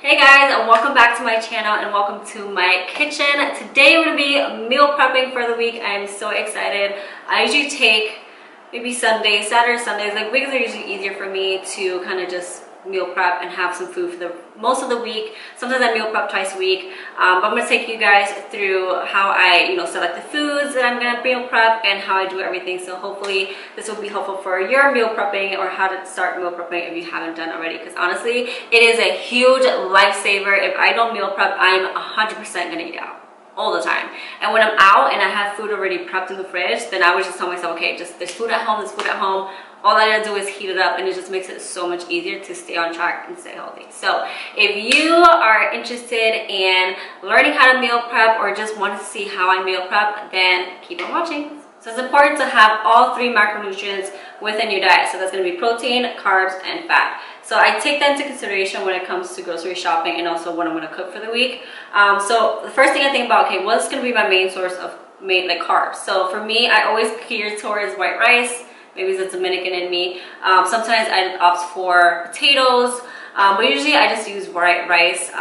Hey guys, and welcome back to my channel and welcome to my kitchen. Today we're going to be meal prepping for the week. I am so excited. I usually take maybe Saturday, Sundays, like weekends are usually easier for me to kind of just meal prep and have some food for the most of the week. Sometimes I meal prep twice a week, but I'm going to take you guys through how I select the foods that I'm going to meal prep and how I do everything. So hopefully this will be helpful for your meal prepping or how to start meal prepping if you haven't done already, because honestly it is a huge lifesaver. If I don't meal prep, I'm 100% going to eat out all the time. And when I'm out and I have food already prepped in the fridge, then I would just tell myself, okay, just there's food at home, all I gotta do is heat it up, and it just makes it so much easier to stay on track and stay healthy. So if you are interested in learning how to meal prep or just want to see how I meal prep, then keep on watching. So it's important to have all three macronutrients within your diet. So that's going to be protein, carbs, and fat. So I take that into consideration when it comes to grocery shopping and also what I'm going to cook for the week. So the first thing I think about, okay, what's going to be my main source of carbs? So for me, I always gear towards white rice. Maybe it's Dominican in me. Sometimes I opt for potatoes. But usually I just use white rice,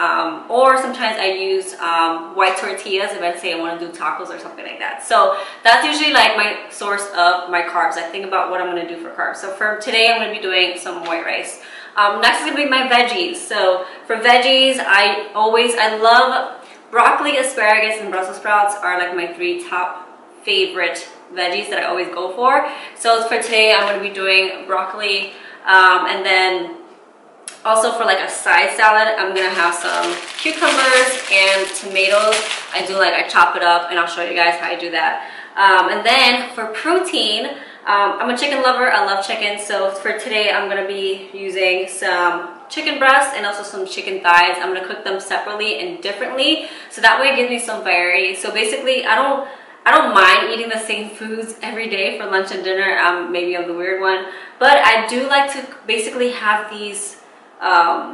or sometimes I use white tortillas if I say I want to do tacos or something like that. So that's usually like my source of my carbs. I think about what I'm going to do for carbs. So for today, I'm going to be doing some white rice. Next is going to be my veggies. So for veggies, I love broccoli, asparagus, and Brussels sprouts are like my three top favorite veggies that I always go for. So for today, I'm going to be doing broccoli, and then also for like a side salad, I'm gonna have some cucumbers and tomatoes. I chop it up, and I'll show you guys how I do that. And then for protein, I'm a chicken lover. I love chicken. So for today, I'm gonna be using some chicken breasts and also some chicken thighs. I'm gonna cook them separately and differently, so that way it gives me some variety. So basically, I don't mind eating the same foods every day for lunch and dinner. Maybe I'm the weird one, but I do like to basically have these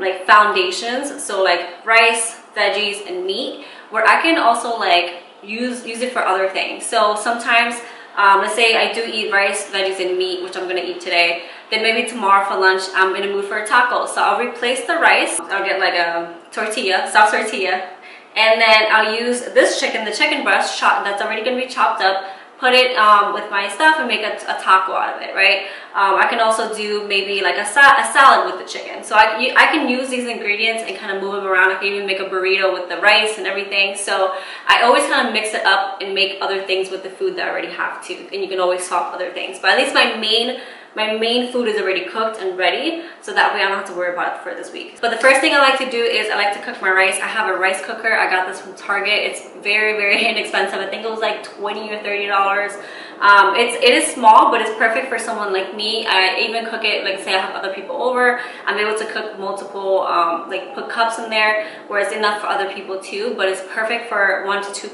like foundations, so like rice, veggies, and meat, where I can also like use it for other things. So sometimes, let's say I do eat rice, veggies, and meat, which I'm gonna eat today, then maybe tomorrow for lunch I'm in a mood for a taco. So I'll replace the rice, I'll get like a tortilla, soft tortilla, and then I'll use this chicken, the chicken breast that's already gonna be chopped up, put it with my stuff and make a taco out of it, right? I can also do maybe like a salad with the chicken. So I can use these ingredients and kind of move them around. I can even make a burrito with the rice and everything. So I always kind of mix it up and make other things with the food that I already have too. And you can always swap other things. But at least my main food is already cooked and ready, so that way I don't have to worry about it for this week. But the first thing I like to do is I like to cook my rice. I have a rice cooker. I got this from Target. It's very, very inexpensive. I think it was like $20 or $30. It is small, but it's perfect for someone like me. I even cook it, like say I have other people over, I'm able to cook multiple, like put cups in there where it's enough for other people too, but it's perfect for one to two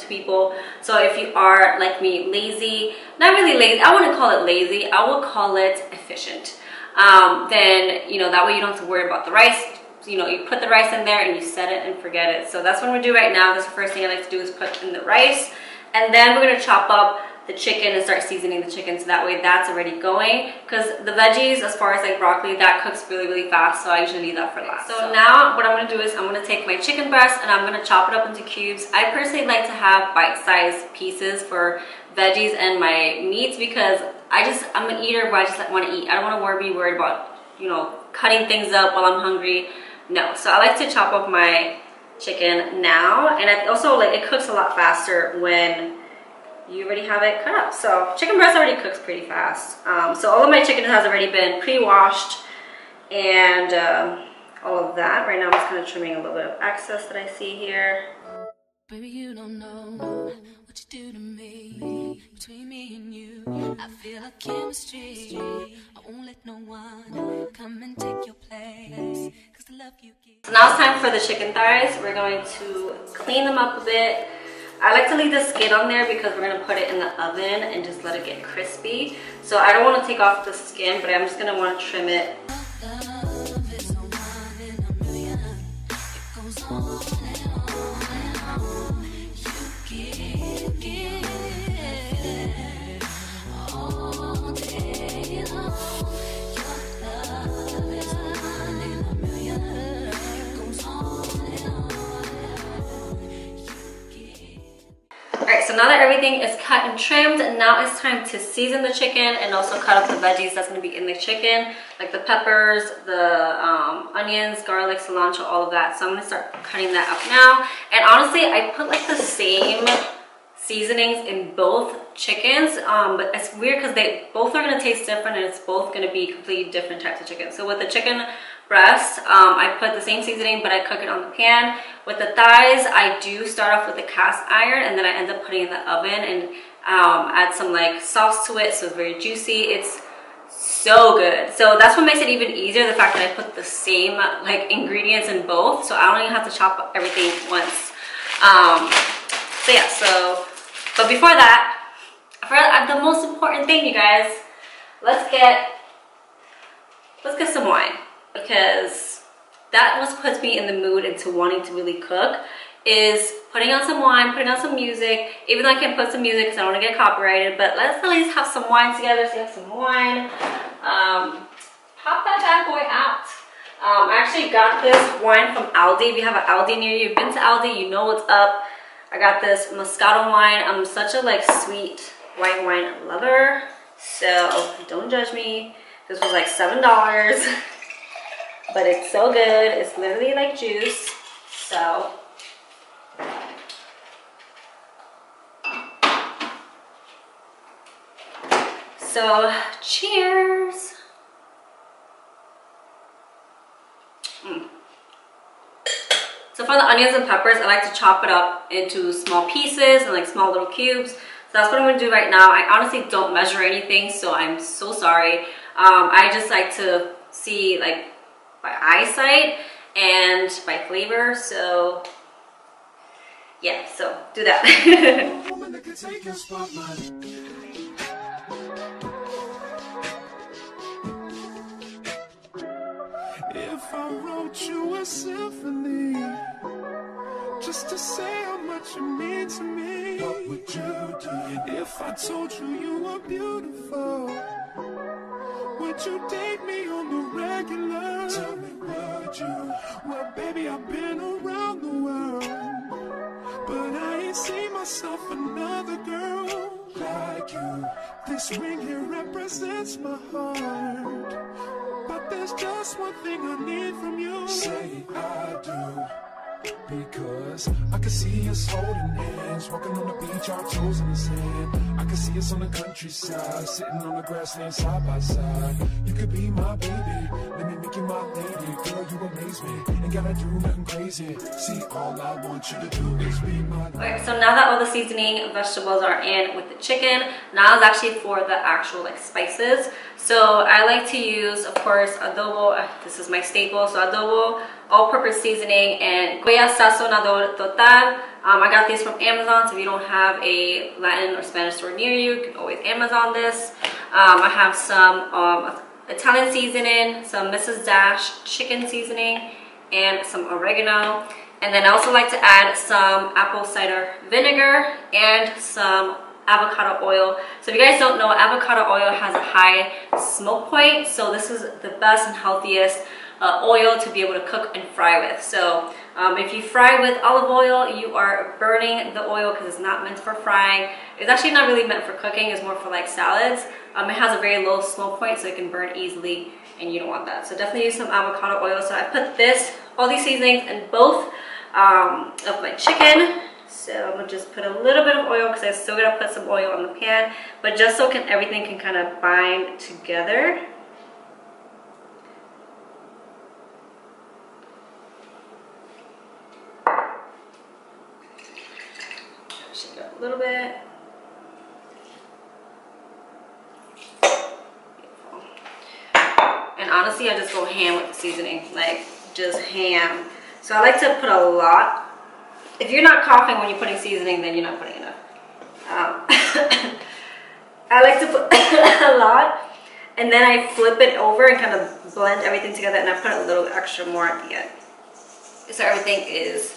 people. So if you are like me, lazy, not really lazy, I wouldn't call it lazy, I would call it efficient. Then that way you don't have to worry about the rice. You put the rice in there and you set it and forget it. So that's what we do right now. That's the first thing I like to do, is put in the rice, and then we're gonna chop up the chicken and start seasoning the chicken, so that way that's already going, because the veggies, as far as like broccoli, that cooks really fast, so I usually leave that for last. So now what I'm going to do is I'm going to take my chicken breast and I'm going to chop it up into cubes. I personally like to have bite-sized pieces for veggies and my meats, because I'm an eater, but I just want to eat. I don't want to be worried about cutting things up while I'm hungry. No, so I like to chop up my chicken now, and also like it cooks a lot faster when you already have it cut up. So chicken breast already cooks pretty fast. So all of my chicken has already been pre-washed and all of that. Right now I'm just kind of trimming a little bit of excess that I see here. Baby, you don't know what you do to me. Between me and you, I feel like chemistry. I won't let no one come and take your place, 'cause the love you give. So now it's time for the chicken thighs. We're going to clean them up a bit. I like to leave the skin on there because we're going to put it in the oven and just let it get crispy. So I don't want to take off the skin, but I'm just going to want to trim it. so now that everything is cut and trimmed, now it's time to season the chicken and also cut up the veggies that's going to be in the chicken, like the peppers, the onions, garlic, cilantro, all of that. So I'm going to start cutting that up now. And honestly, I put like the same seasonings in both chickens, but it's weird because they both are going to taste different and it's both going to be completely different types of chicken. So with the chicken breast, I put the same seasoning, but I cook it on the pan. With the thighs, I do start off with the cast iron, and then I end up putting it in the oven and add some like sauce to it, so it's very juicy. It's so good. So that's what makes it even easier, the fact that I put the same like ingredients in both, so I don't even have to chop up everything once. So yeah, but before that, I forgot the most important thing, you guys. Let's get some wine, because that was puts me in the mood into wanting to really cook, is putting on some wine, putting on some music. Even though I can't put some music because I don't want to get copyrighted, but let's at least have some wine together. So you have some wine. Pop that bad boy out. I actually got this wine from Aldi. If you have an Aldi near you, you've been to Aldi, you know what's up. I got this Moscato wine. I'm such a like sweet white wine lover, so don't judge me. This was like $7, but it's so good. It's literally like juice. So cheers. So for the onions and peppers, I like to chop it up into small pieces and like small little cubes. So that's what I'm gonna do right now. I honestly don't measure anything, so I'm so sorry. I just like to see like by eyesight and by flavor, so yeah, so do that. If I wrote you a symphony just to say how much you mean to me, what would you do? If I told you you were beautiful, would you date me on the regular? Tell me, would you? Well, baby, I've been around the world, but I ain't seen myself another girl like you. This ring here represents my heart, but there's just one thing I need from you. Say I do. Because I can see us holding hands, walking on the beach, our toes in the sand. I can see us on the countryside, sitting on the grassland side by side. You could be my baby, let me make you my lady. Girl, you amaze me, ain't gotta do nothing crazy. See, all I want you to do is be my lady. Okay, so now that all the seasoning vegetables are in with the chicken, now is actually for the actual like spices. So I like to use, of course, adobo. This is my staple, so adobo, all-purpose seasoning, and Goya Sazonador Total. I got these from Amazon, so if you don't have a Latin or Spanish store near you, you can always Amazon this. I have some Italian seasoning, some Mrs. Dash chicken seasoning, and some oregano. And then I also like to add some apple cider vinegar and some avocado oil. So if you guys don't know, avocado oil has a high smoke point, so this is the best and healthiest oil to be able to cook and fry with. So if you fry with olive oil, you are burning the oil because it's not meant for frying. It's actually not really meant for cooking, it's more for like salads. It has a very low smoke point, so it can burn easily, and you don't want that. So definitely use some avocado oil. So I put all these seasonings in both of my chicken. So I'm gonna just put a little bit of oil because I'm still gonna put some oil on the pan, but just so everything can kind of bind together. Shake it up a little bit. Beautiful. And honestly, I just go ham with the seasoning, like just ham. So I like to put a lot. If you're not coughing when you're putting seasoning, then you're not putting enough. I like to put a lot, and then I flip it over and kind of blend everything together, and I put a little extra more at the end. So everything is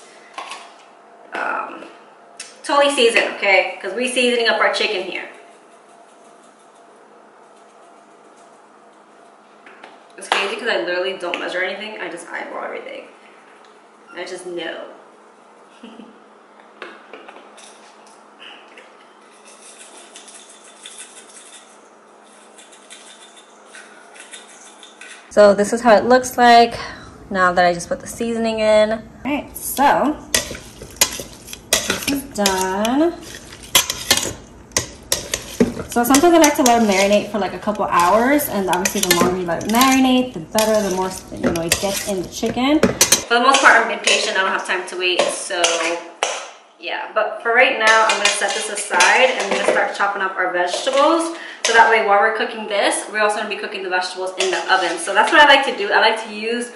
totally seasoned, okay? Because we're seasoning up our chicken here. It's crazy because I literally don't measure anything. I just eyeball everything. I just know. So this is how it looks like now that I just put the seasoning in. All right, so this is done. So sometimes I like to let them marinate for like a couple hours, and obviously the longer you let it marinate, the better, the more, you know, it gets in the chicken. For the most part, I'm impatient. I don't have time to wait, so yeah. But for right now, I'm gonna set this aside and I'm gonna start chopping up our vegetables. So that way, while we're cooking this, we're also gonna be cooking the vegetables in the oven. So that's what I like to do. I like to use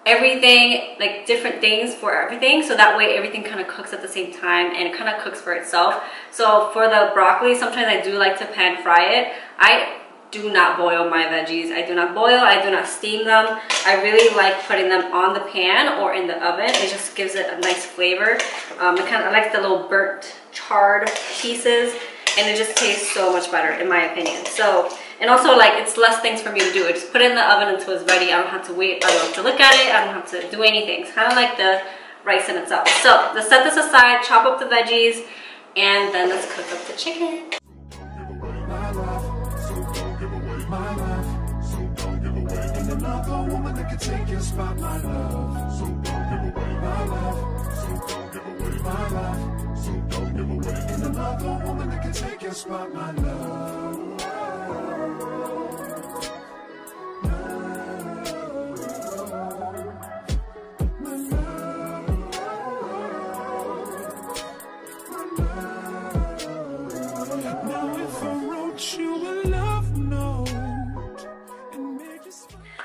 everything, like different things for everything, so that way everything kind of cooks at the same time and it kind of cooks for itself. So for the broccoli, sometimes I do like to pan fry it. I do not boil my veggies. I do not boil, I do not steam them. I really like putting them on the pan or in the oven. It just gives it a nice flavor. I like the little burnt charred pieces, and it just tastes so much better in my opinion. So, and also like it's less things for me to do. I just put it in the oven until it's ready. I don't have to wait, I don't have to look at it, I don't have to do anything. It's kind of like the rice in itself. So let's set this aside, chop up the veggies, and then let's cook up the chicken.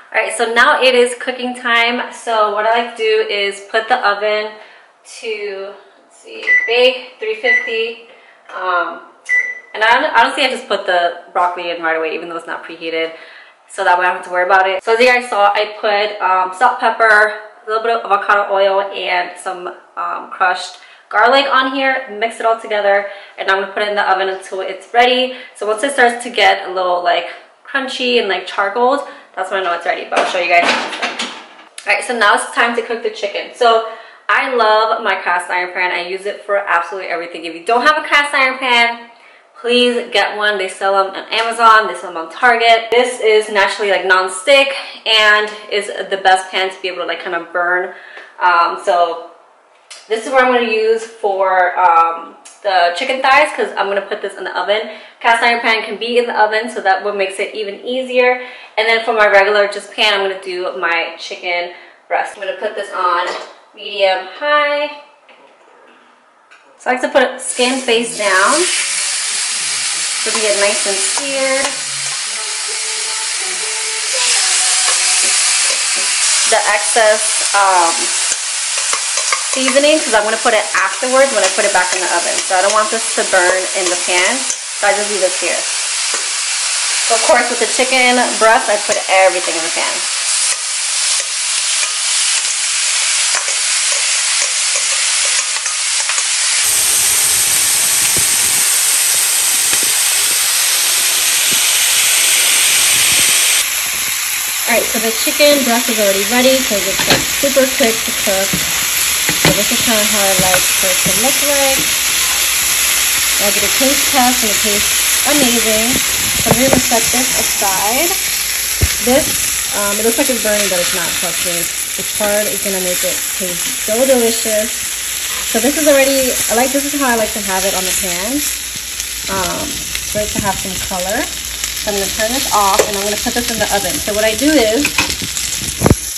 Alright, so now it is cooking time. So what I like to do is put the oven to, let's see, bake 350. And honestly, I just put the broccoli in right away, even though it's not preheated, so that way I don't have to worry about it. So as you guys saw, I put salt, pepper, a little bit of avocado oil, and some crushed garlic on here. Mix it all together, and I'm gonna put it in the oven until it's ready. So once it starts to get a little like crunchy and like charcoaled, that's when I know it's ready, but I'll show you guys. Alright, so now it's time to cook the chicken. So I love my cast iron pan. I use it for absolutely everything. If you don't have a cast iron pan, please get one. They sell them on Amazon, they sell them on Target. This is naturally like non-stick and is the best pan to be able to like kind of burn. So this is what I'm going to use for the chicken thighs, because I'm going to put this in the oven. Cast iron pan can be in the oven, so that what makes it even easier. And then for my regular just pan, I'm going to do my chicken breast. I'm going to put this on medium high. So I like to put it skin face down so it can get nice and seared. The excess seasoning, because I'm going to put it afterwards when I put it back in the oven. So I don't want this to burn in the pan, so I just leave this here. So of course with the chicken breast, I put everything in the pan. Alright, so the chicken breast is already ready because it's like super quick to cook. So this is kind of how I like for it to look like. I did a taste test and it tastes amazing. So I'm going to set this aside. This, it looks like it's burning, but it's not. Trust me. The chard is going to make it taste so delicious. So this is already, this is how I like to have it on the pan. For it to have some color. So I'm going to turn this off and I'm going to put this in the oven. So what I do is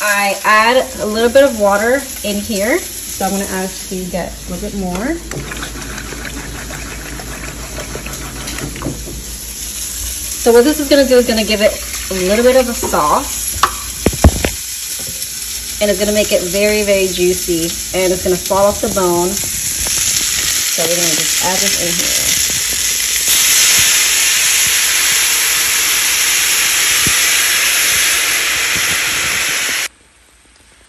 I add a little bit of water in here. So I'm going to actually get a little bit more. So what this is going to do is going to give it a little bit of a sauce. And it's going to make it very, very juicy. And it's going to fall off the bone. So we're going to just add this in here.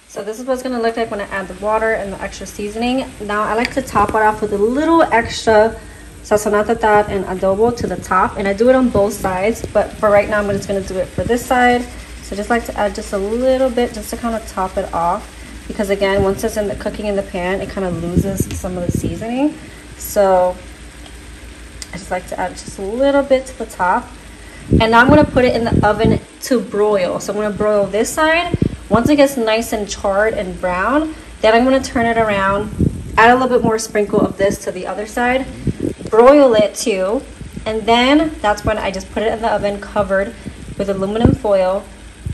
So this is what it's going to look like when I add the water and the extra seasoning. Now I like to top it off with a little extra sazonatatat and adobo to the top. And I do it on both sides, but for right now I'm just going to do it for this side. So just like to add just a little bit just to kind of top it off. Because again, once it's in the cooking in the pan, it kind of loses some of the seasoning. So I just like to add just a little bit to the top. And now I'm going to put it in the oven to broil. So I'm going to broil this side. Once it gets nice and charred and brown, then I'm going to turn it around, add a little bit more sprinkle of this to the other side, broil it too, and then that's when I just put it in the oven covered with aluminum foil,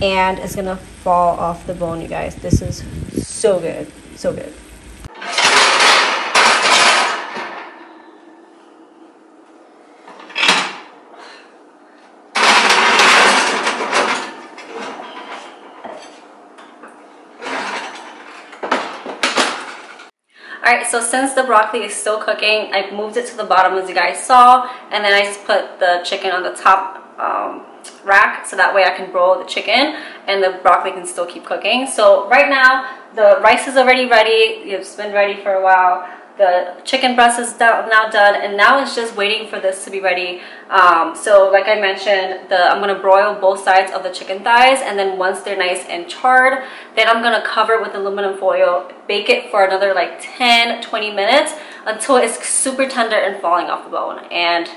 and it's going to fall off the bone, you guys. This is so good, so good. Alright, so since the broccoli is still cooking, I've moved it to the bottom as you guys saw, and then I just put the chicken on the top rack so that way I can broil the chicken and the broccoli can still keep cooking. So right now the rice is already ready. It's been ready for a while. The chicken breast is now done, and now it's just waiting for this to be ready. So like I mentioned, I'm going to broil both sides of the chicken thighs, and then once they're nice and charred, then I'm going to cover it with aluminum foil, bake it for another like 10-20 minutes until it's super tender and falling off the bone. And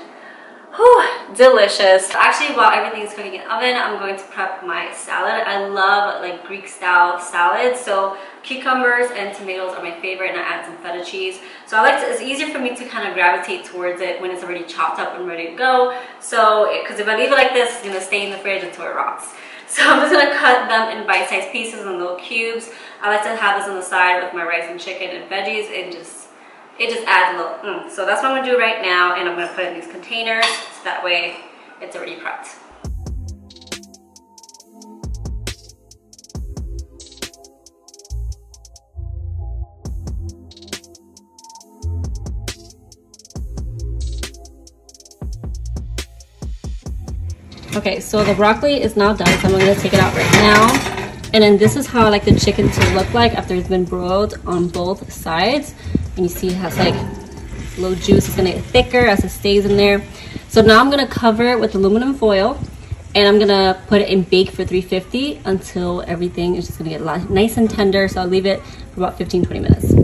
whew, delicious. Actually, while everything is cooking in the oven, I'm going to prep my salad. I love like Greek style salads, so cucumbers and tomatoes are my favorite, and I add some feta cheese. So I like to, it's easier for me to kind of gravitate towards it when it's already chopped up and ready to go. So, because if I leave it like this, it's gonna stay in the fridge until it rots. So I'm just gonna cut them in bite-sized pieces and little cubes. I like to have this on the side with my rice and chicken and veggies. It just adds a little So that's what I'm gonna do right now, and I'm gonna put it in these containers so that way it's already prepped. Okay, so the broccoli is now done, so I'm gonna take it out right now. And then this is how I like the chicken to look like after it's been broiled on both sides. And you see it has like a little juice. It's gonna get thicker as it stays in there. So now I'm gonna cover it with aluminum foil, and I'm gonna put it in bake for 350 until everything is just gonna get nice and tender. So I'll leave it for about 15-20 minutes.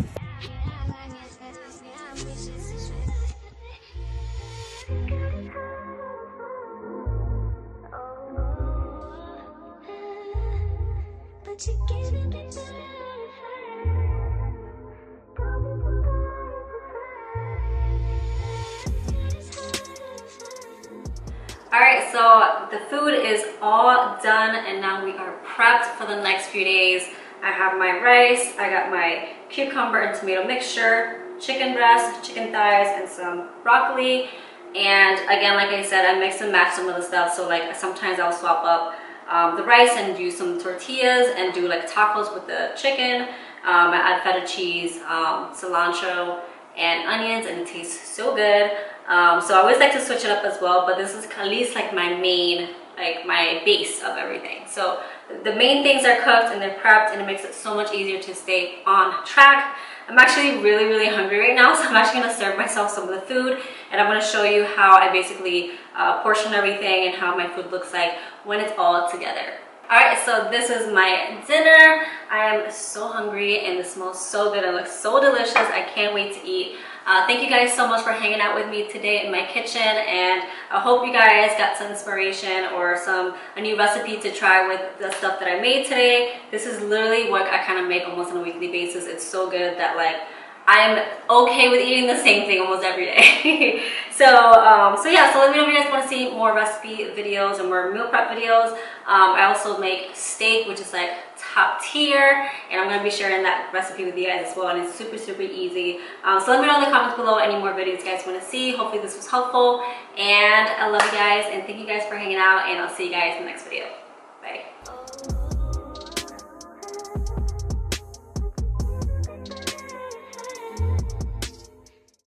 Alright, so the food is all done, and now we are prepped for the next few days. I have my rice, I got my cucumber and tomato mixture, chicken breast, chicken thighs, and some broccoli. And again, like I said, I mix and match some of the stuff, so like sometimes I'll swap up the rice and do some tortillas and do like tacos with the chicken. I add feta cheese, cilantro, and onions, and it tastes so good. So I always like to switch it up as well, but this is at least like my main, like my base of everything. So the main things are cooked and they're prepped, and it makes it so much easier to stay on track. I'm actually really hungry right now, so I'm actually gonna serve myself some of the food, and I'm gonna show you how I basically portion everything and how my food looks like when it's all together. Alright, so this is my dinner. I am so hungry, and it smells so good and looks so delicious. I can't wait to eat. Thank you guys so much for hanging out with me today in my kitchen, and I hope you guys got some inspiration or a new recipe to try with the stuff that I made today. This is literally what I kind of make almost on a weekly basis. It's so good that like I'm okay with eating the same thing almost every day. So yeah, so let me know if you guys want to see more recipe videos and more meal prep videos. I also make steak, which is like top tier, and I'm going to be sharing that recipe with you guys as well, and it's super easy. So let me know in the comments below any more videos you guys want to see. Hopefully this was helpful, and I love you guys, and thank you guys for hanging out, and I'll see you guys in the next video. Bye.